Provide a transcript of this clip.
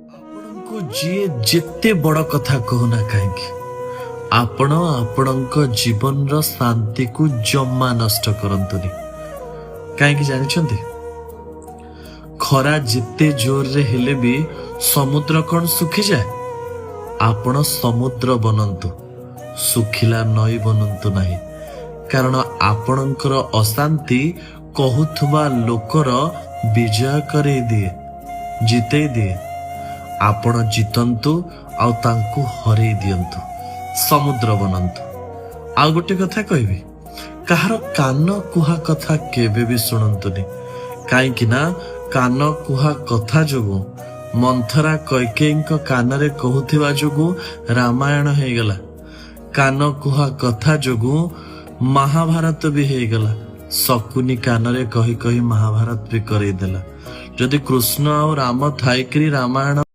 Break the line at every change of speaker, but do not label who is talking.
ଆପଣଙ୍କୁ ଯିଏ ଯେତେ ବଡ଼ କଥା କହୁନା କାହିଁକି ଆପଣ ଆପଣଙ୍କ ଜୀବନର ଶାନ୍ତିକୁ ଜମା ନଷ୍ଟ କରନ୍ତୁନି। କାହିଁକି ଜାଣିଛନ୍ତି? ଖରା ଯେତେ ଜୋରରେ ହେଲେ ବି ସମୁଦ୍ର କଣ ଶୁଖିଯାଏ? ଆପଣ ସମୁଦ୍ର ବନନ୍ତୁ, ଶୁଖିଲା ନଈ ବନନ୍ତୁ ନାହିଁ। କାରଣ ଆପଣଙ୍କର ଅଶାନ୍ତି କହୁଥିବା ଲୋକର ବିଜୟ କରେଇ ଦିଏ, ଜିତେଇ ଦିଏ। ଆପଣ ଜିତନ୍ତୁ ଆଉ ତାଙ୍କୁ ହରେଇ ଦିଅନ୍ତୁ, ସମୁଦ୍ର ବନନ୍ତୁ। ଆଉ ଗୋଟେ କଥା କହିବି, କାହାର କାନ କୁହା କଥା କେବେ ବି ଶୁଣନ୍ତୁନି। କାହିଁକି ନା କାନ କୁହା କଥା ଯୋଗୁଁ ମନ୍ଥରା କୈକେୟୀଙ୍କ କାନରେ କହୁଥିବା ଯୋଗୁଁ ରାମାୟଣ ହେଇଗଲା। କାନ କୁହା କଥା ଯୋଗୁଁ ମହାଭାରତ ବି ହେଇଗଲା। ଶକୁନି କାନରେ କହି କହି ମହାଭାରତ ବି କରେଇଦେଲା। ଯଦି କୃଷ୍ଣ ଆଉ ରାମ ଥାଇକିରି ରାମାୟଣ